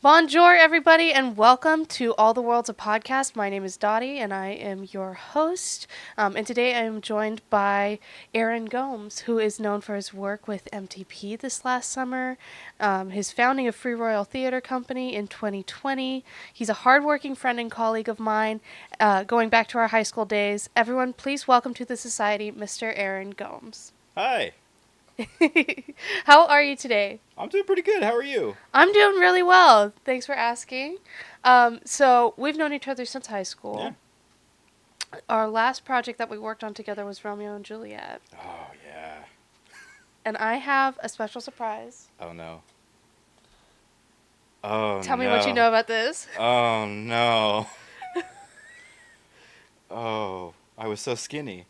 Bonjour, everybody, and welcome to All the World's a Podcast. My name is Dottie, and I am your host. And today I am joined by Aaron Gomes, who is known for his work with MTP this last summer, his founding of Free Royal Theater Company in 2020. He's a hardworking friend and colleague of mine, going back to our high school days. Everyone, please welcome to the society, Mr. Aaron Gomes. Hi, How are you today? I'm doing pretty good. How are you? I'm doing really well. Thanks for asking. So we've known each other since high Yeah. school. Our last project that we worked on together was Romeo and Juliet. Oh, yeah. And I have a special surprise. Oh, no. Oh, Tell me what you no. know about this. Oh, no. Oh, I was so skinny.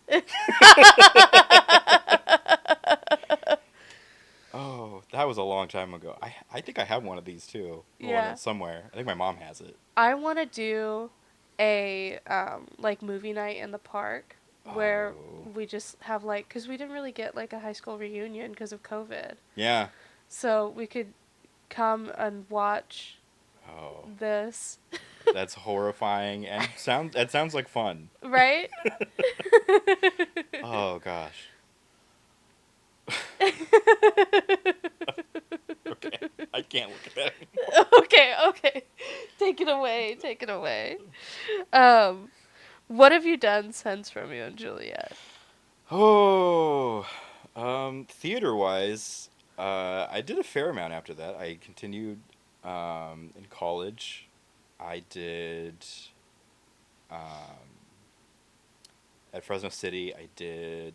Oh, that was a long time ago. I think I have one of these too. Yeah. Somewhere. I think my mom has it. I want to do a like movie night in the park where Oh. we just have like, because we didn't really get like a high school reunion because of COVID. Yeah. So we could come and watch Oh, this, that's horrifying and that sounds like fun. right? Oh, gosh. Okay. I can't look at that anymore. Okay. Take it away. Take it away. Um, what have you done since Romeo and Juliet? Oh, theater wise, I did a fair amount after that. I continued in college. I did um, at Fresno City. I think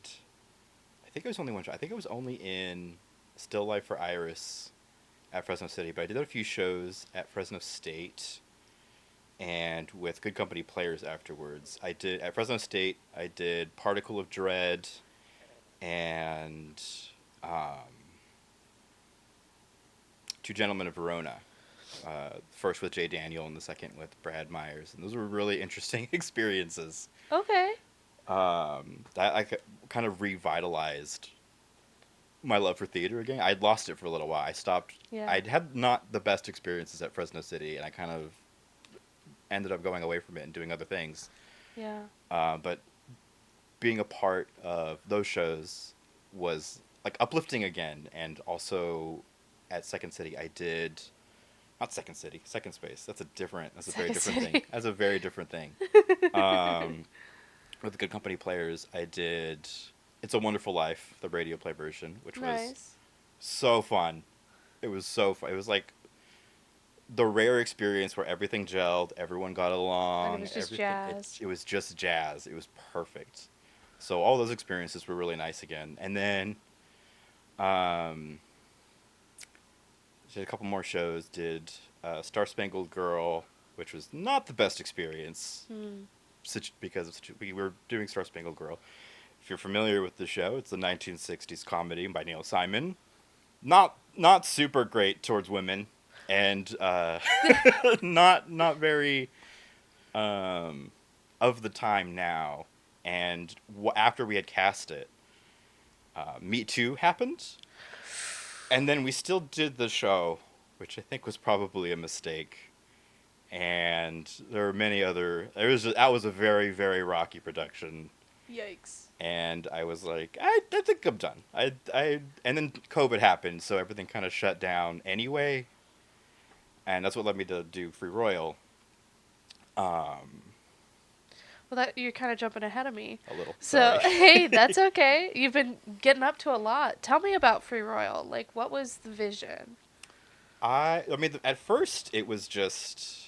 it was only one show. I think it was only in Still Life for Iris at Fresno City, but I did a few shows at Fresno State and with Good Company Players afterwards. I did at Fresno State. I did Particle of Dread and um, Two Gentlemen of Verona. First with Jay Daniel and the second with Brad Myers, and those were really interesting experiences. Okay. Kind of revitalized my love for theater again. I'd lost it for a little while. I stopped. Yeah. I'd had not the best experiences at Fresno City, and I kind of ended up going away from it and doing other things. Yeah. But being a part of those shows was like uplifting again, and also at Second City I did not Second City, Second Space. That's a very Second different City. thing. That's a very different thing. Um, with the Good Company Players, I did It's a Wonderful Life, the radio play version, which was Nice. so fun. It was so fun. It was like the rare experience where everything gelled, everyone got And it along, was just everything. jazz. It was just jazz. It was perfect. So all those experiences were really nice again. And then um, did a couple more shows. Did Star Spangled Girl, which was not the best experience Hmm. because we were doing Star Spangled Girl. If you're familiar with the show, it's a 1960s comedy by Neil Simon. Not super great towards women, and not very um, of the time now. And after we had cast it, Me Too happened, and then we still did the show, which I think was probably a mistake. And there were many other. That was a very very rocky production, Yikes. and I was like, I think I'm done. And then COVID happened, so everything kind of shut down anyway, and that's what led me to do Free Royal. Um, Well, that you're kind of jumping ahead of me. a little. So, Sorry. hey, that's okay. You've been getting up to a lot. Tell me about Free Royal. Like, what was the vision? I mean, at first it was just.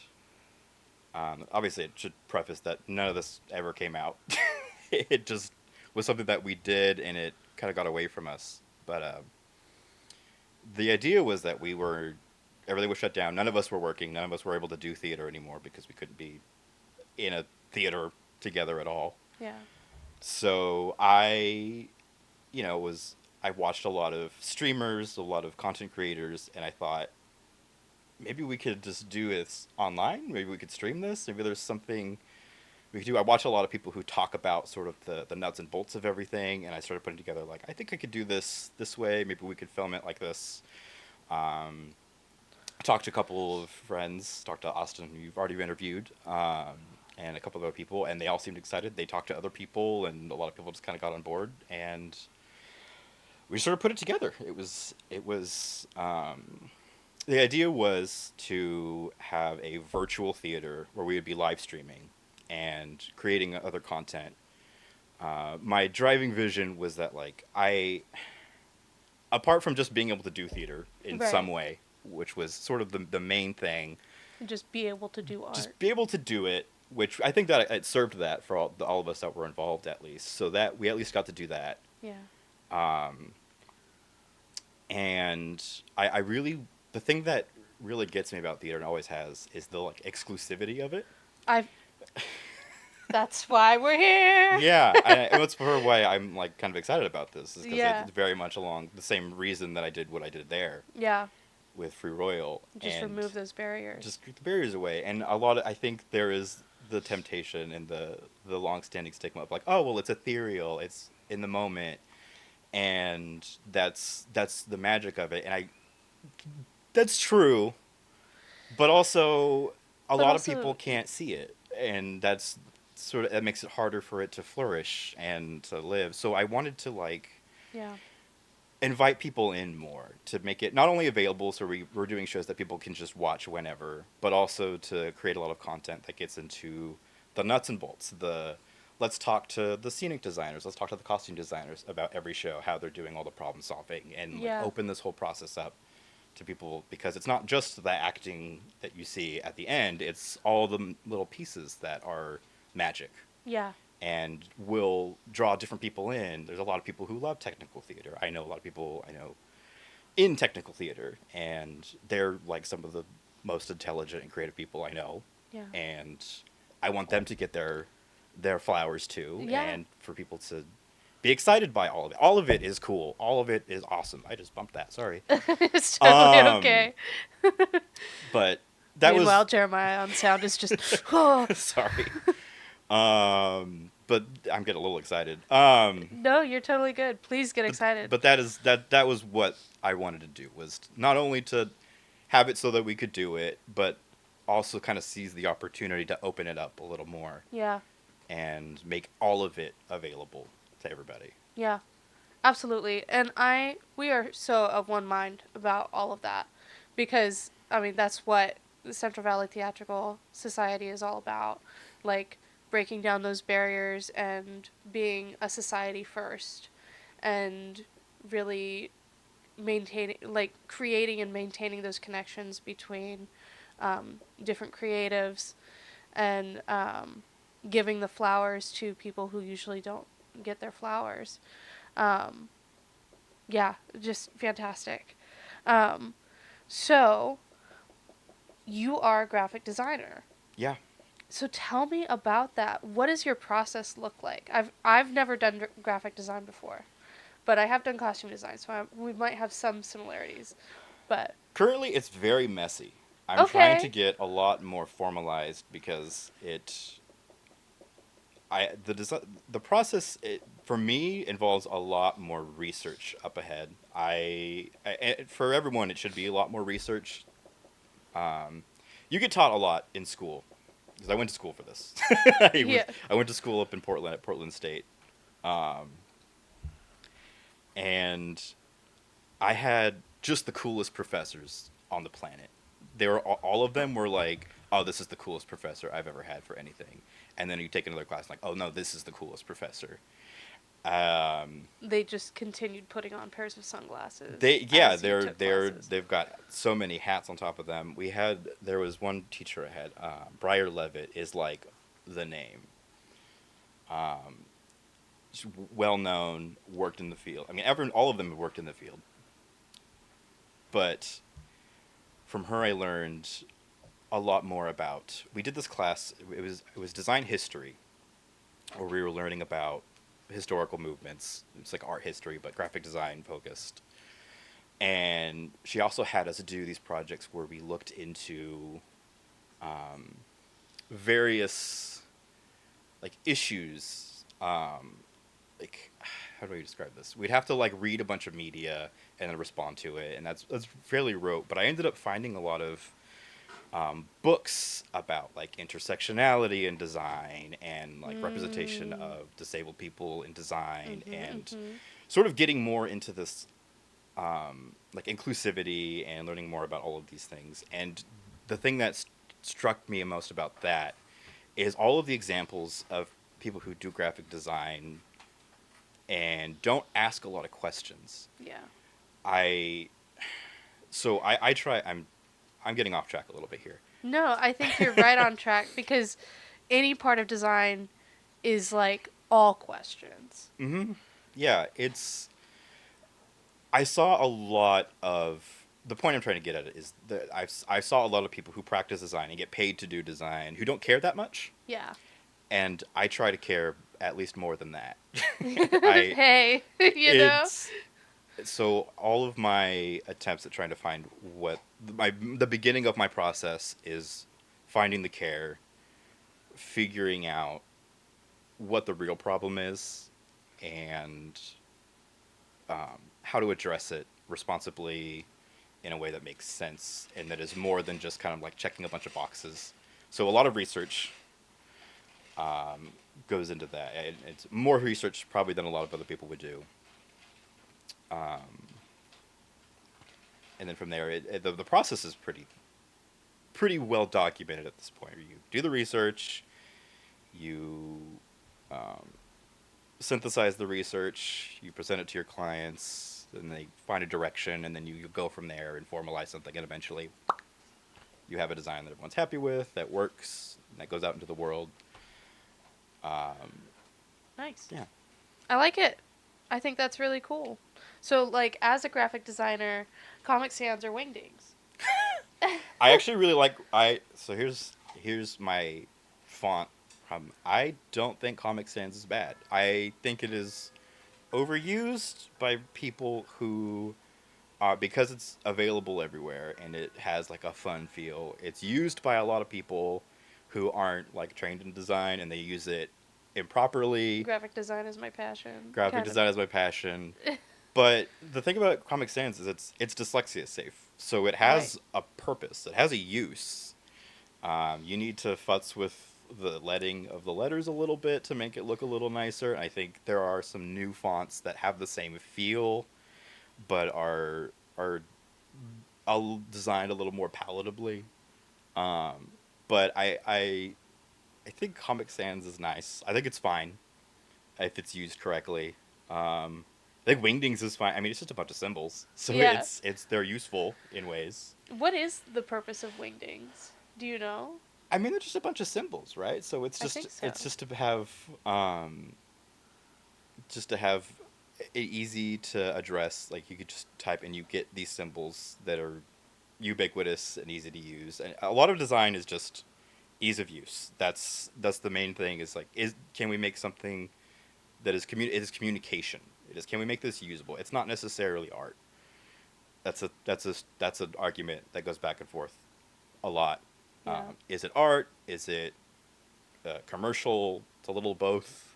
Obviously, it should preface that none of this ever came out. It just was something that we did, and it kind of got away from us. But the idea was that everything was shut down. None of us were working. None of us were able to do theater anymore because we couldn't be in a theater together at all. Yeah. So I watched a lot of streamers, a lot of content creators, and I thought maybe we could just do this online. Maybe we could stream this. Maybe there's something we could do. I watch a lot of people who talk about sort of the nuts and bolts of everything, and I started putting together I think I could do this way. Maybe we could film it like this. Um, I talked to a couple of friends, talked to Austin, who you've already interviewed, and a couple of other people, and they all seemed excited. They talked to other people, and a lot of people just kind of got on board, and we sort of put it together. The idea was to have a virtual theater where we would be live streaming and creating other content. My driving vision was that, like, apart from just being able to do theater in some Right. way, which was sort of the main thing, Just be able to do art. just be able to do it, which I think that it served that for all of us that were involved, at least, so that we at least got to do that. Yeah. Um, and I really, the thing that really gets me about theater and always has is the, like, exclusivity of it. I've That's why we're here. Yeah, and that's for why I'm, like, kind of excited about this, is because Yeah. it's very much along the same reason that I did what I did there Yeah. with Free Royal, Just and remove those barriers. just get the barriers away. And I think there is the temptation and the long-standing stigma of, like, oh well, it's ethereal, it's in the moment, and that's the magic of it. And that's true, but also a But lot of people also, can't see it, and that makes it harder for it to flourish and to live. So I wanted to, like, yeah. invite people in more, to make it not only available, so we're doing shows that people can just watch whenever, but also to create a lot of content that gets into the nuts and bolts. Let's talk to the scenic designers, let's talk to the costume designers about every show, how they're doing all the problem solving, and, like, Yeah. open this whole process up to people, because it's not just the acting that you see at the end, it's all the little pieces that are magic Yeah. and will draw different people in. There's a lot of people who love technical theater. I know a lot of people I know in technical theater, and they're, like, some of the most intelligent and creative people I know. Yeah. And I want them to get their flowers too, Yeah. and for people to be excited by all of it. All of it is cool. All of it is awesome. I just bumped that. Sorry. It's totally Um, okay. but that Meanwhile, was Jeremiah on sound is just, oh, sorry. But I'm getting a little excited. no, you're totally good. Please get excited. But that was what I wanted to do, was not only to have it so that we could do it, but also kind of seize the opportunity to open it up a little more Yeah. and make all of it available to everybody. Yeah. Absolutely. And we are so of one mind about all of that because, I mean, that's what the Central Valley Theatrical Society is all about. Like, breaking down those barriers and being a society first and really creating and maintaining those connections between different creatives and giving the flowers to people who usually don't get their flowers. Um, yeah, just fantastic. Um, so, you are a graphic designer. Yeah. So tell me about that. What does your process look like? I've never done graphic design before, but I have done costume design, so we might have some similarities. But Currently, it's very messy. I'm trying to okay, get a lot more formalized, because the process, for me, involves a lot more research up ahead. For everyone, it should be a lot more research. Um, you get taught a lot in school, because I went to school for this. yeah, I went to school up in Portland at Portland State, um, and I had just the coolest professors on the planet. All of them were like, "Oh, this is the coolest professor I've ever had for anything." And then you take another class, like, "Oh no, this is the coolest professor." Um, they just continued putting on pairs of sunglasses they yeah, as you took classes. they've got so many hats on top of them. There was one teacher I had, Briar Levitt is, like, the name. Um, she's well known, worked in the field. I mean, all of them have worked in the field, but from her I learned a lot more about. We did this class. It was design history, where we were learning about historical movements. It's like art history, but graphic design focused. And she also had us do these projects where we looked into um, various, like, issues like, how do I describe this? We'd have to like read a bunch of media and then respond to it, and that's fairly rote. But I ended up finding a lot of books about like intersectionality in design and like representation Mm. of disabled people in design, Mhm. and Mhm. sort of getting more into this like inclusivity and learning more about all of these things. And the thing that struck me most about that is all of the examples of people who do graphic design and don't ask a lot of questions. Yeah. I I try. I'm getting off track a little bit here. No, I think you're right on track because any part of design is like all questions. Hmm. Yeah, it's. I saw a lot of the point I'm trying to get at it is that I saw a lot of people who practice design and get paid to do design who don't care that much, Yeah. and I try to care at least more than that. I Hey, you know? it's so all of my attempts at trying to find what the beginning of my process is finding the care, figuring out what the real problem is, and how to address it responsibly in a way that makes sense and that is more than just kind of like checking a bunch of boxes. So a lot of research goes into that. And it's more research probably than a lot of other people would do. And then from there, the process is pretty well documented at this point. You do the research, you synthesize the research, you present it to your clients, and they find a direction, and then you go from there and formalize something, and eventually you have a design that everyone's happy with, that works, and that goes out into the world. Nice. Yeah. I like it. I think that's really cool. So, like, as a graphic designer, Comic Sans or Wingdings? I actually really like so here's my font problem. I don't think Comic Sans is bad. I think it is overused by people who because it's available everywhere and it has like a fun feel. It's used by a lot of people who aren't like trained in design and they use it improperly. Graphic design is my passion, Graphic kind of. design is my passion. But the thing about Comic Sans is it's dyslexia safe, so it Right. has a purpose. It has a use. You need to futz with the letting of the letters a little bit to make it look a little nicer. I think there are some new fonts that have the same feel, but are designed a little more palatably. But I think Comic Sans is nice. I think it's fine if it's used correctly. I think Wingdings is fine. I mean, it's just a bunch of symbols, so Yeah. it's they're useful in ways. What is the purpose of Wingdings? Do you know? I mean, they're just a bunch of symbols, right? So I think so. it's just to have it easy to address. Like you could just type and you get these symbols that are ubiquitous and easy to use. And a lot of design is just ease of use. That's the main thing. Is like is can we make something that is it is communication. It is can we make this usable? It's not necessarily art. That's an argument that goes back and forth a lot. Yeah. Is it art? Is it commercial? It's a little both,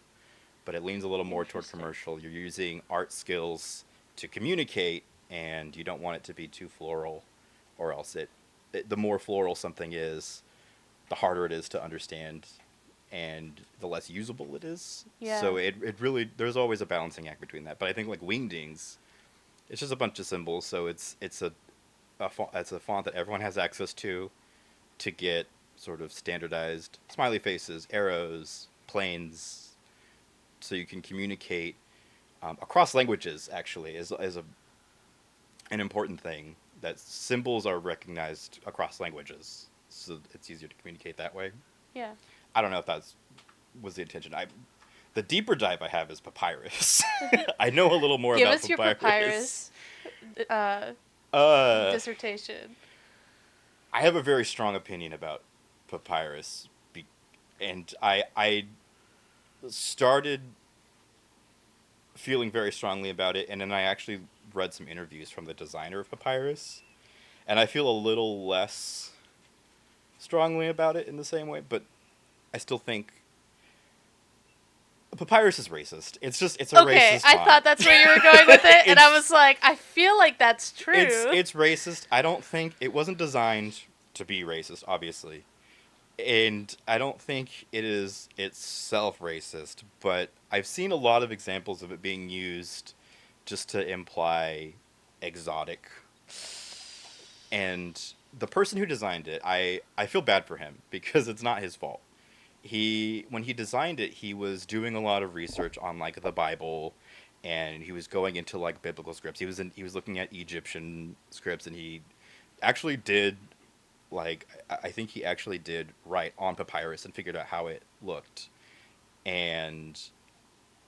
but it leans a little more toward Interesting. commercial. You're using art skills to communicate, and you don't want it to be too floral, or else the more floral something is, the harder it is to understand, and the less usable it is. Yeah. So it really there's always a balancing act between that. But I think like Wingdings, it's just a bunch of symbols, so it's a font that everyone has access to get sort of standardized smiley faces, arrows, planes, so you can communicate across languages. Actually, is an important thing that symbols are recognized across languages, so it's easier to communicate that way. Yeah. I don't know if that was the intention. The deeper dive I have is papyrus. I know a little more Give about us your papyrus. papyrus uh, Uh, dissertation. I have a very strong opinion about papyrus, and I started feeling very strongly about it, and then I actually read some interviews from the designer of papyrus, and I feel a little less strongly about it in the same way, but I still think Papyrus is racist. It's a Okay, racist I font. thought that's where you were going with it, and I It's was like, I feel like that's it's true. it's racist. I don't think it wasn't designed to be racist, obviously. And I don't think it is itself racist, but I've seen a lot of examples of it being used just to imply exotic. And the person who designed it, I feel bad for him because it's not his fault. When he designed it, he was doing a lot of research on like the Bible, and he was going into like biblical scripts. He was looking at Egyptian scripts, and he actually did like I think he actually did write on papyrus and figured out how it looked, and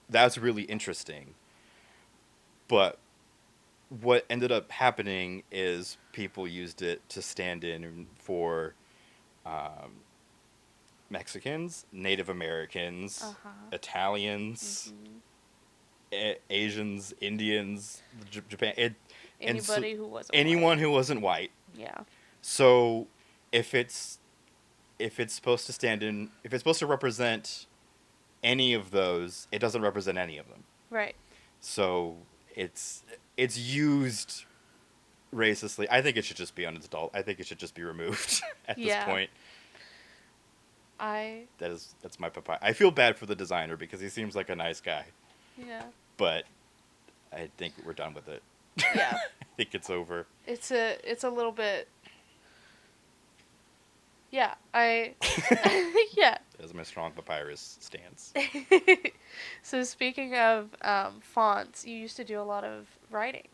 that's really interesting. But what ended up happening is people used it to stand in for um, Mexicans, Native Americans, Uh-huh. Italians, Hmm. Asians, Indians, Japan, and so Anybody who wasn't anyone white. who wasn't white. Yeah. So if it's if it's supposed to stand in, if it's supposed to represent any of those, it doesn't represent any of them. Right. So it's it's used racistly. I think it should just be on its adult. I think it should just be removed at this Yeah. point. I That's my papa. I feel bad for the designer because he seems like a nice guy, yeah. but I think we're done with it. Yeah. I think it's over. It's a little bit yeah, I yeah. That is my strong papyrus stance. So speaking of fonts, you used to do a lot of writing.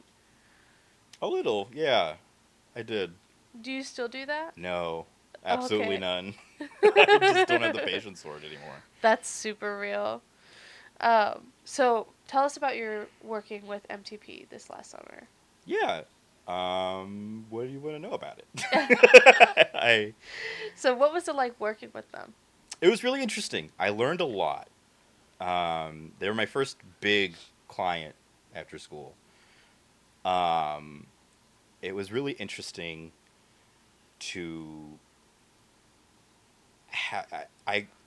A little, yeah, I did. Do you still do that? No, absolutely Okay. none. I just don't have the patience for it anymore. That's super real. So tell us about your working with MTP this last summer. Yeah. What do you want to know about it? I So what was it like working with them? It was really interesting. I learned a lot. They were my first big client after school. Um, it was really interesting to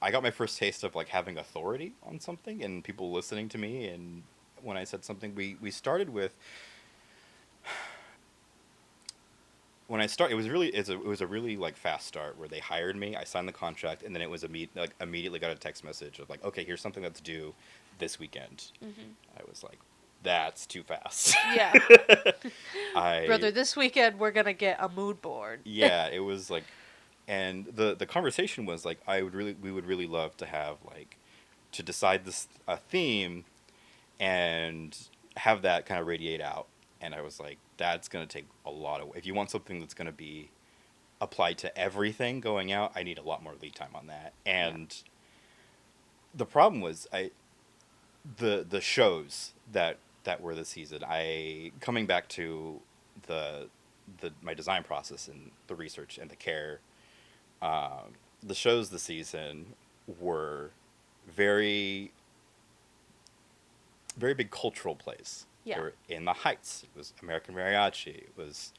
I got my first taste of like having authority on something and people listening to me. And when I said something, we started with when I start, it was a really like fast start where they hired me. I signed the contract, and then it was immediately got a text message of like, okay, here's something that's due this weekend. Hmm. I was like, that's too fast. Yeah. I Brother, this weekend we're gonna get a mood board. Yeah, it was like, and the conversation was like, we would really love to have like to decide this a theme and have that kind of radiate out. And I was like, that's gonna take a lot of. If you want something that's gonna be applied to everything going out, I need a lot more lead time on that. Yeah. And the problem was the shows that were this season. I coming back to the my design process and the research and the care. The shows this season were very very big cultural plays. They Yeah. were in the Heights. It was American Mariachi. It was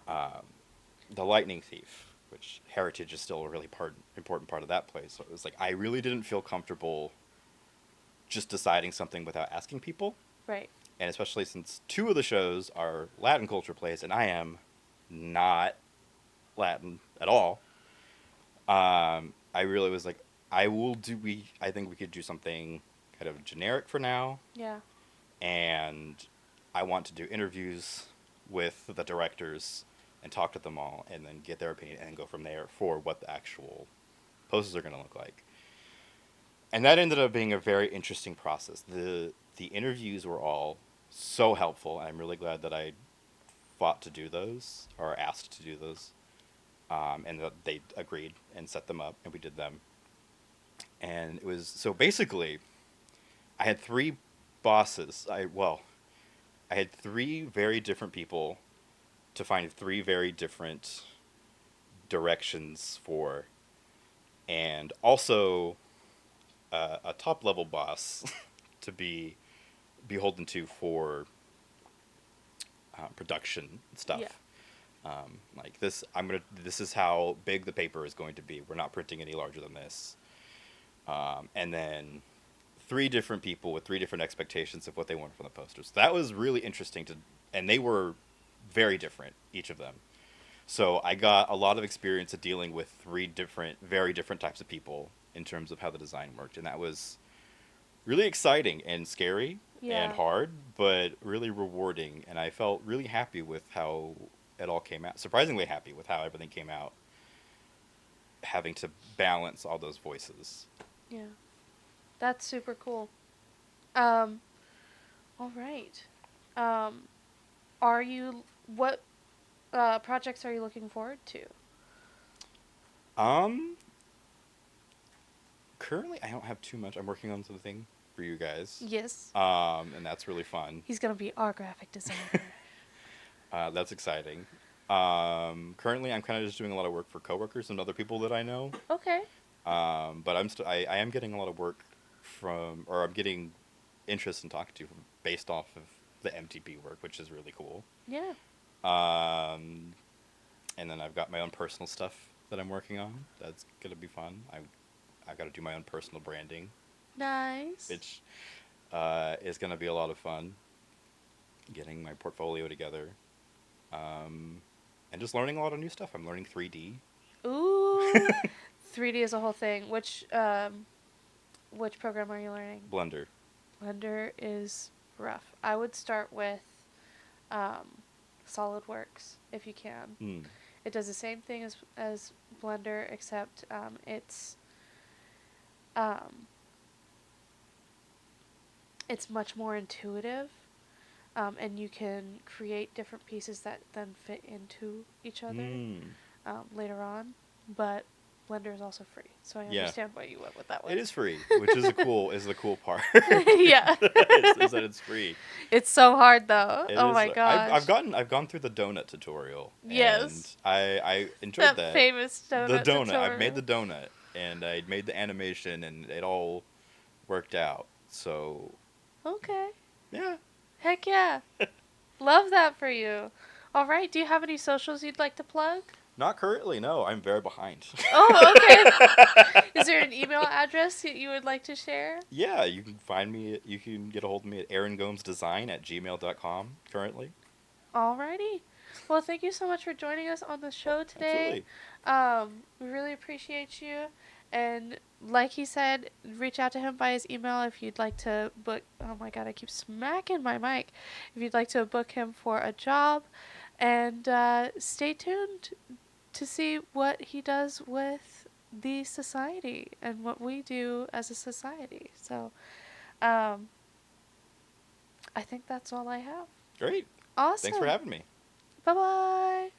um, the Lightning Thief, which heritage is still a really important part of that play. So it was like I really didn't feel comfortable just deciding something without asking people, Right. and especially since two of the shows are Latin culture plays, and I am not Latin at all. I really was like, I will do. I think we could do something kind of generic for now, Yeah. and I want to do interviews with the directors and talk to them all, and then get their opinion and go from there for what the actual poses are going to look like. And that ended up being a very interesting process. The interviews were all so helpful, and I'm really glad that I fought to do those or asked to do those, and that they agreed and set them up, and we did them. And it was so basically, I had three bosses. I had three very different people to find three very different directions for, and also a top level boss to be beholden to for production Yeah. stuff. Like this, This is how big the paper is going to be. We're not printing any larger than this. And then three different people with three different expectations of what they wanted from the posters. That was really interesting and they were very different, each of them. So I got a lot of experience of dealing with three different, very different types of people in terms of how the design worked, and that was really exciting and scary and Yeah. hard, but really rewarding. And I felt really happy with how it all came out. Surprisingly happy with how everything came out, having to balance all those voices. Yeah. That's super cool. Um, all right. Um, are you what projects are you looking forward to? Um, Currently I don't have too much. I'm working on something for you guys. Yes. And that's really fun. He's gonna be our graphic designer. That's exciting. Currently I'm kind of just doing a lot of work for coworkers and other people that I know. Okay. But I am getting a lot of work or I'm getting interest in talking to based off of the MTP work, which is really cool. Yeah. Um, and then I've got my own personal stuff that I'm working on. That's gonna be fun. I've got to do my own personal branding, Nice. which is gonna be a lot of fun. Getting my portfolio together, and just learning a lot of new stuff. I'm learning 3D. Ooh. 3D is a whole thing. Which program are you learning? Blender. Blender is rough. I would start with um, SolidWorks if you can. Mm. It does the same thing as Blender, except um, it's much more intuitive, and you can create different pieces that then fit into each other Mm. later on. But Blender is also free, so I Yeah. understand why you went with that one. It is free, which is the cool part. Yeah. is that it's free. It's so hard though. It Oh is. my gosh. I've gone through the donut tutorial. Yes. And I enjoyed that. Famous The donut donut. I tutorial. made the donut, and I made the animation, and it all worked out. So Okay. yeah. Heck yeah. Love that for you. All right. Do you have any socials you'd like to plug? Not currently. No, I'm very behind. Oh, okay. Is there an email address that you would like to share? Yeah, you can find me. You can get a hold of me at aarongomesdesign@gmail.com currently. Alrighty. Well, thank you so much for joining us on the show today. Absolutely. We really appreciate you. And like he said, reach out to him by his email if you'd like to book. Oh my god, I keep smacking my mic. If you'd like to book him for a job. And stay tuned to see what he does with the society and what we do as a society. So, I think that's all I have. Great. Awesome. Thanks for having me. Bye bye.